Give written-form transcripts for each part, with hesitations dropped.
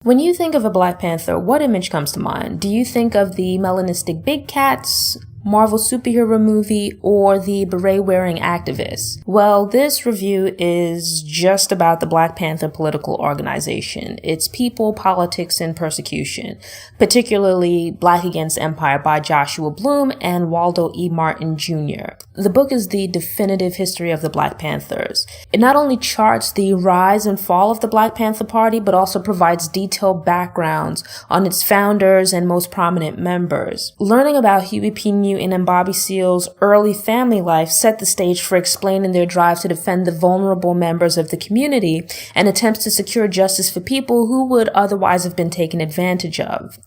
When you think of a Black Panther, what image comes to mind? Do you think of the melanistic big cats, Marvel superhero movie, or the beret-wearing activist? Well, this review is just about the Black Panther political organization, its people, politics, and persecution, particularly Black Against Empire by Joshua Bloom and Waldo E. Martin Jr. The book is the definitive history of the Black Panthers. It not only charts the rise and fall of the Black Panther Party, but also provides detailed backgrounds on its founders and most prominent members. Learning about Huey P. and Bobby Seale's early family life set the stage for explaining their drive to defend the vulnerable members of the community and attempts to secure justice for people who would otherwise have been taken advantage of.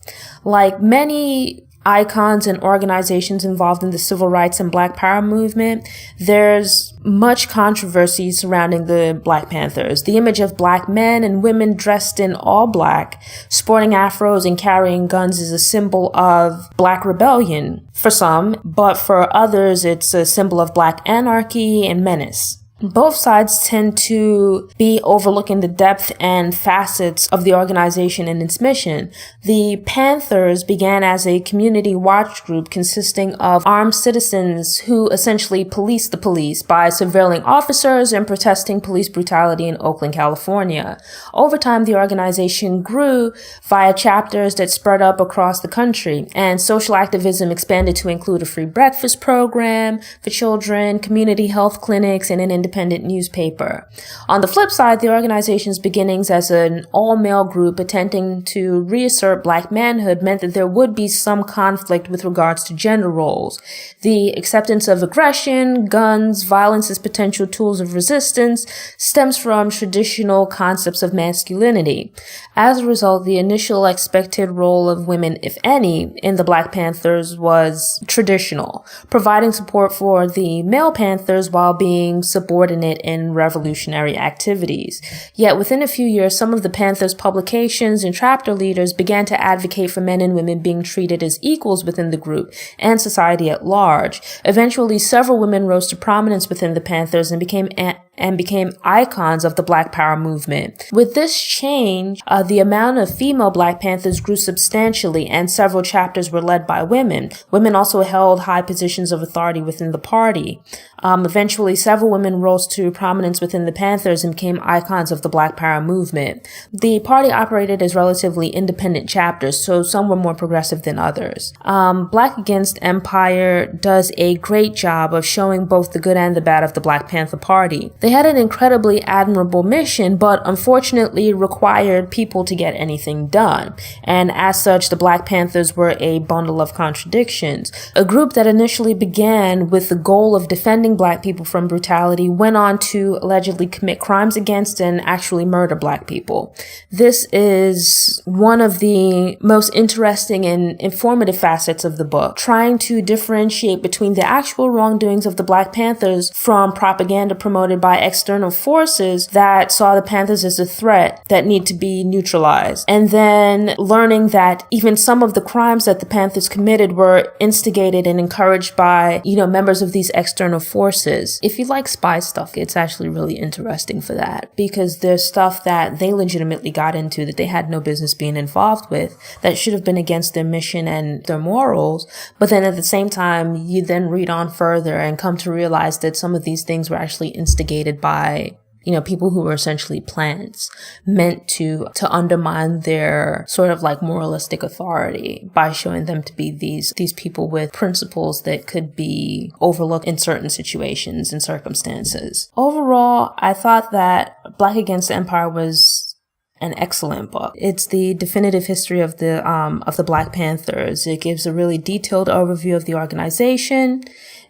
Like many icons and organizations involved in the civil rights and Black Power movement, there's much controversy surrounding the Black Panthers. The image of Black men and women dressed in all Black, sporting afros and carrying guns is a symbol of Black rebellion for some, but for others it's a symbol of Black anarchy and menace. Both sides tend to be overlooking the depth and facets of the organization and its mission. The Panthers began as a community watch group consisting of armed citizens who essentially policed the police by surveilling officers and protesting police brutality in Oakland, California. Over time, the organization grew via chapters that spread up across the country, and social activism expanded to include a free breakfast program for children, community health clinics, and an independent newspaper. On the flip side, the organization's beginnings as an all-male group attempting to reassert Black manhood meant that there would be some conflict with regards to gender roles. The acceptance of aggression, guns, violence as potential tools of resistance stems from traditional concepts of masculinity. As a result, the initial expected role of women, if any, in the Black Panthers was traditional, providing support for the male Panthers while being subordinate in revolutionary activities. Yet within a few years, some of the Panthers' publications and chapter leaders began to advocate for men and women being treated as equals within the group and society at large. Eventually, several women rose to prominence within the Panthers and became icons of the Black Power movement. With this change, the amount of female Black Panthers grew substantially, and several chapters were led by women. Women also held high positions of authority within the party. Eventually, several women rose to prominence within the Panthers and became icons of the Black Power movement. The party operated as relatively independent chapters, so some were more progressive than others. Black Against Empire does a great job of showing both the good and the bad of the Black Panther Party. They had an incredibly admirable mission, but unfortunately required people to get anything done. And as such, the Black Panthers were a bundle of contradictions. A group that initially began with the goal of defending Black people from brutality went on to allegedly commit crimes against and actually murder Black people. This is one of the most interesting and informative facets of the book, trying to differentiate between the actual wrongdoings of the Black Panthers from propaganda promoted by external forces that saw the Panthers as a threat that need to be neutralized. And then learning that even some of the crimes that the Panthers committed were instigated and encouraged by, members of these external forces. If you like spy stuff, it's actually really interesting for that, because there's stuff that they legitimately got into that they had no business being involved with, that should have been against their mission and their morals. But then at the same time, you then read on further and come to realize that some of these things were actually instigated by people who were essentially plants, meant to undermine their sort of like moralistic authority by showing them to be these people with principles that could be overlooked in certain situations and circumstances. Overall, I thought that Black Against Empire was an excellent book. It's the definitive history of the Black Panthers. It gives a really detailed overview of the organization.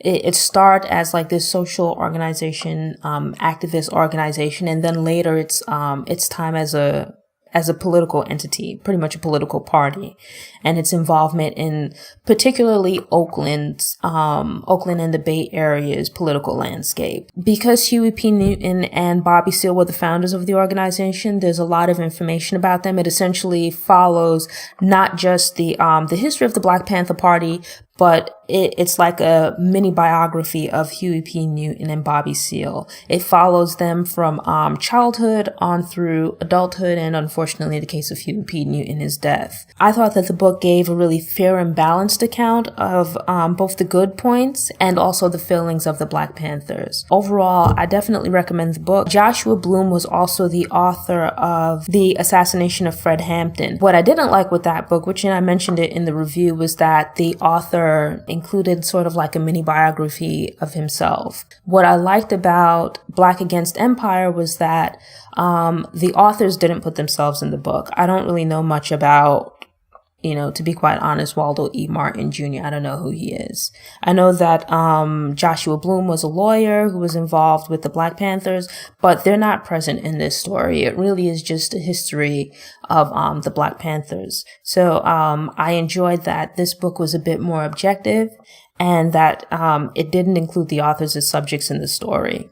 It started as like this social organization, activist organization, and then later its time as a political entity, pretty much a political party, and its involvement in particularly Oakland and the Bay Area's political landscape. Because Huey P. Newton and Bobby Seale were the founders of the organization, there's a lot of information about them. It essentially follows not just the history of the Black Panther Party, but it's like a mini biography of Huey P. Newton and Bobby Seale. It follows them from childhood on through adulthood, and unfortunately, the case of Huey P. Newton, his death. I thought that the book gave a really fair and balanced account of both the good points and also the failings of the Black Panthers. Overall, I definitely recommend the book. Joshua Bloom was also the author of The Assassination of Fred Hampton. What I didn't like with that book, which I mentioned it in the review, was that the author included sort of like a mini biography of himself. What I liked about Black Against Empire was that the authors didn't put themselves in the book. I don't really know much about, to be quite honest, Waldo E. Martin Jr. I don't know who he is. I know that Joshua Bloom was a lawyer who was involved with the Black Panthers, but they're not present in this story. It really is just a history of the Black Panthers. So I enjoyed that this book was a bit more objective and that it didn't include the authors as subjects in the story.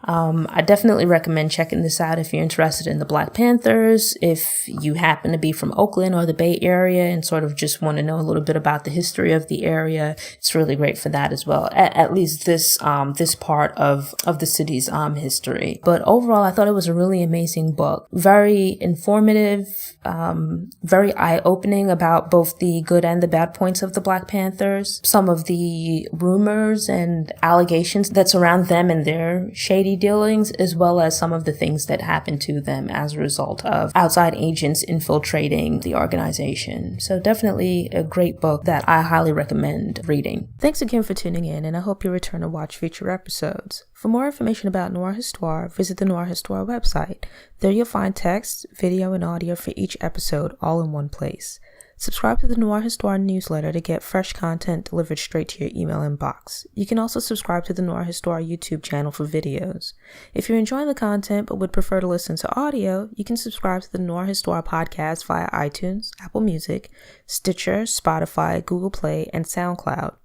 I definitely recommend checking this out if you're interested in the Black Panthers, if you happen to be from Oakland or the Bay Area and sort of just want to know a little bit about the history of the area. It's really great for that as well, at least this part of the city's history. But overall, I thought it was a really amazing book, very informative, very eye-opening about both the good and the bad points of the Black Panthers, some of the rumors and allegations that surround them and their shady dealings, as well as some of the things that happened to them as a result of outside agents infiltrating the organization. So definitely a great book that I highly recommend reading. Thanks again for tuning in, and I hope you return to watch future episodes. For more information about Noire Histoir, visit the Noire Histoir website. There you'll find text, video, and audio for each episode all in one place. Subscribe to the Noire Histoir newsletter to get fresh content delivered straight to your email inbox. You can also subscribe to the Noire Histoir YouTube channel for videos. If you're enjoying the content but would prefer to listen to audio, you can subscribe to the Noire Histoir podcast via iTunes, Apple Music, Stitcher, Spotify, Google Play, and SoundCloud.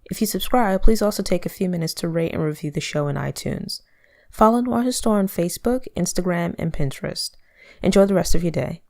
If you subscribe, please also take a few minutes to rate and review the show in iTunes. Follow Noire Histoir on Facebook, Instagram, and Pinterest. Enjoy the rest of your day.